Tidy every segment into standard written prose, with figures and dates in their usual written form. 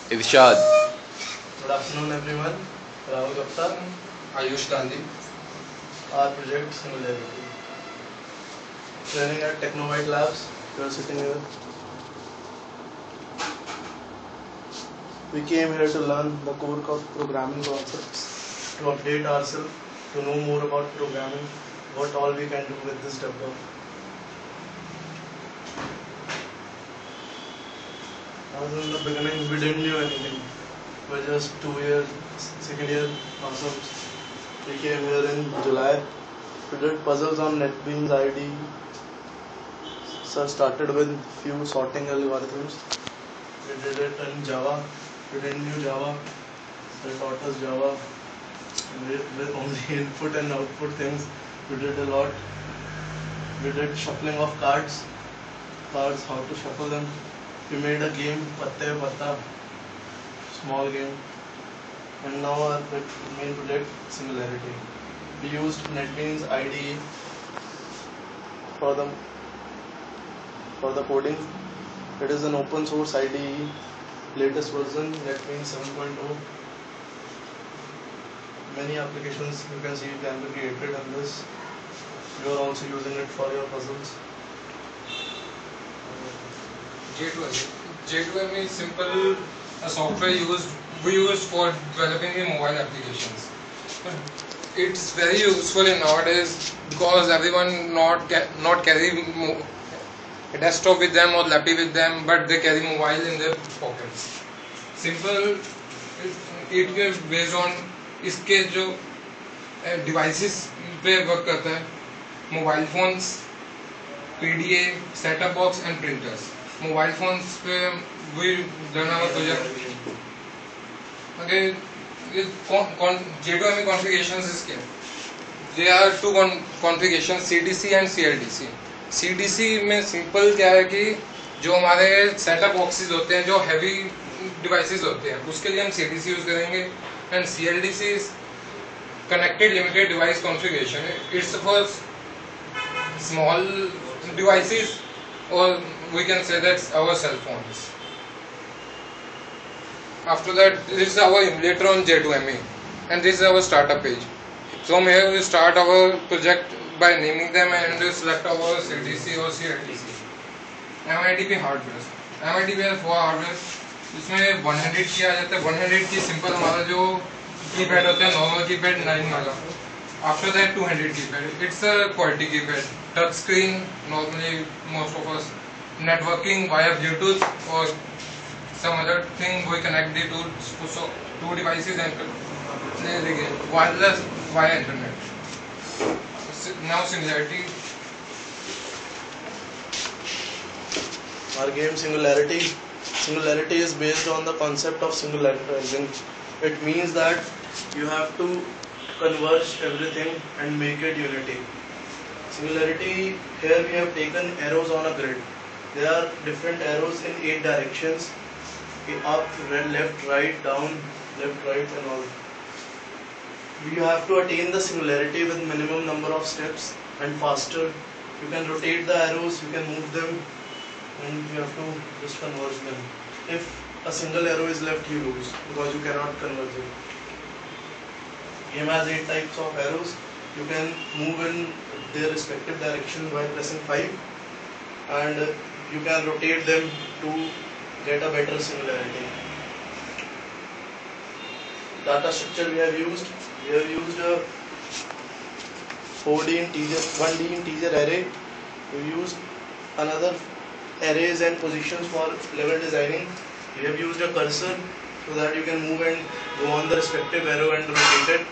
Irshad. Good afternoon everyone. Rahul Gupta. Ayush Gandhi. Our project Singularity. Training at Technovite labs. You are sitting here. We came here to learn the core programming concepts, to update ourselves, to know more about programming, what all we can do with this developer. As in the beginning, we didn't know anything. We were just 2 years, second year awesome. We came here in July. We did puzzles on NetBeans ID. So started with few sorting algorithms. We did it in Java. We didn't know Java. They taught us Java. With only input and output things, we did a lot. We did shuffling of cards, how to shuffle them. We made a game, Patte Patta, small game. And now our main project, Singularity. We used NetBeans IDE for the coding. It is an open source IDE, latest version, NetBeans 7.0. Many applications you can see can be created on this. You are also using it for your puzzles. J2M is simple software we use for developing the mobile applications. It's very useful in nowadays because everyone not carry a desktop with them or laptop with them, but they carry mobile in their pockets. Simple, it is based on इसके जो devices पे work करता है, mobile phones, PDA, setup box and printers. Mobile phones पे we done our project. Okay, J2ME configurations is क्या? There are two configurations, CDC and CLDC. CDC में simple क्या है कि जो हमारे सेटअप बॉक्सेस होते हैं, जो हैवी डिवाइसेस होते हैं, उसके लिए हम CDC यूज करेंगे. And CLDC is connected limited device configuration. It's for small devices, or we can say that's our cell phones. After that, this is our emulator on J2ME, and this is our startup page. From here we start our project by naming them and select our CDC or CLDC. MIDP hardware. MIDP है for hardware. इसमें 100 की आ जाता है. 100 की simple हमारा जो keypad होता है, नॉर्मल कीपैड 9 वाला. After that 200 keypad. It's a quality keypad. Touch screen normally most of us. Networking via Bluetooth और some other thing we connect the two devices and play the game wireless via internet. Now Singularity. Our game Singularity. Singularity is based on the concept of singularizing. It means that you have to converge everything and make it unity. Singularity, here we have taken arrows on a grid. There are different arrows in 8 directions. Up, left, right, down, left, right and all. You have to attain the singularity with minimum number of steps and faster. You can rotate the arrows, you can move them, and you have to just converge them. If a single arrow is left, you lose because you cannot converge it. Game has 8 types of arrows. You can move in their respective direction by pressing 5, and you can rotate them to get a better singularity. Data structure we have used a 4D integer, 1D integer array. We used another arrays and positions for level designing. We have used a cursor so that you can move and go on the respective arrow and rotate it.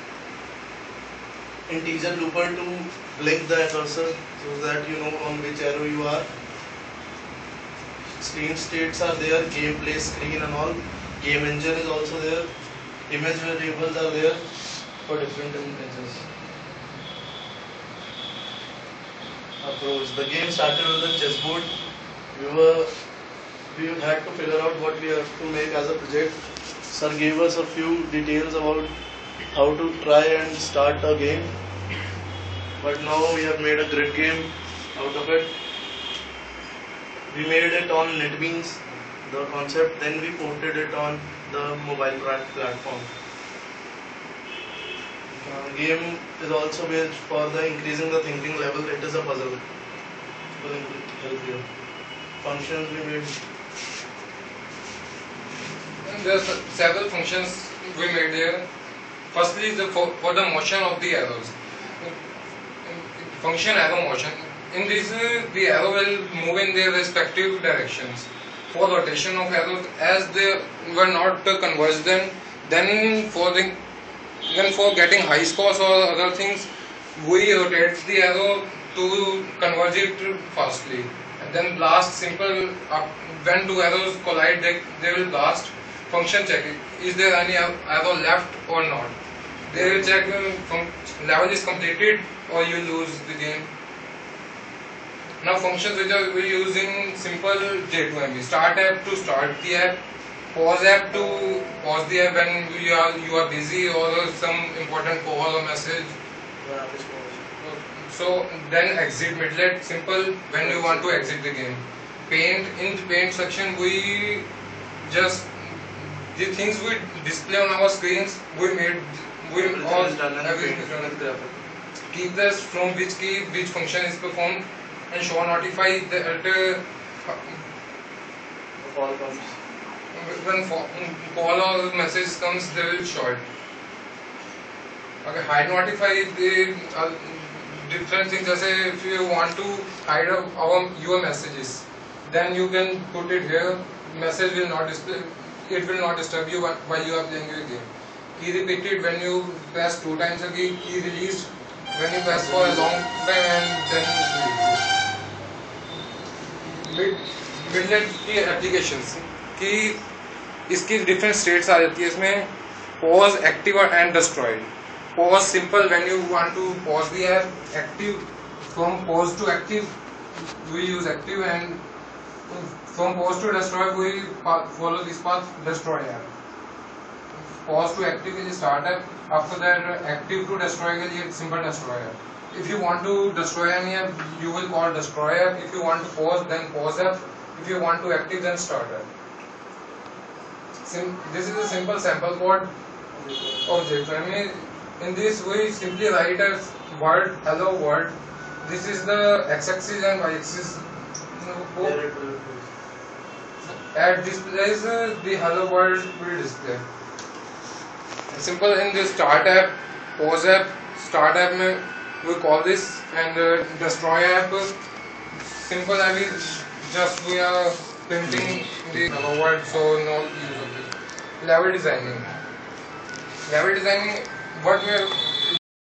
Integer looper to blink the cursor so that you know on which arrow you are. Screen states are there, gameplay screen and all. Game engine is also there. Image variables are there for different images. Approach. The game started with a chessboard. We had to figure out what we have to make as a project. Sir gave us a few details about how to try and start a game. But now we have made a great game out of it. We made it on NetBeans the concept, then we ported it on the mobile platform. Game is also based for the increasing the thinking level. It is a puzzle. It will help you. Functions we made. And there are several functions we made here. Firstly, for the motion of the arrows. Function arrow motion. In this, the arrow will move in their respective directions. For rotation of arrows, as they were not converged, then for getting high scores or other things, we rotate the arrow to converge it fastly. And then blast simple. When two arrows collide, they will blast. Function check: is there any arrow left or not? They will check level is completed or you lose the game. Now functions which are we using simple J2ME. Start app to start the app. Pause app to pause the app when you are busy or some important call or message. So then exit midlet, simple when you want to exit the game. Paint, in the paint section we just the things we display on our screens we all everything is done with graphic. Keep this from which function is performed and show notify that Call comes. when call or message comes they will show it. Okay, hide notify the different things. As if you want to hide your messages, then you can put it here. Message will not display. It will not disturb you while you are playing your game. Key repeated when you press 2 times a key. Key released when you press for a long time and then midlet की applications कि इसकी different states आ जाती है इसमें. Pause, active and destroyed. Pause simple when you want to pause the app. Active from pause to active we use active, and from pause to destroy we follow this path, destroy app. Pause to active के लिए start app. After that active to destroy के लिए simple destroy app. If you want to destroy any app, you will call destroy app. If you want to pause, then pause app. If you want to active, then start app. This is a simple sample code of J2ME. In this we simply write a word, hello world. This is the x-axis and y-axis. At this place the hello world will display. Simple in this start app, pause app, start app में we call this, and destroy app simple app is just we are printing the hello world, so no use of it. Level designing, what we are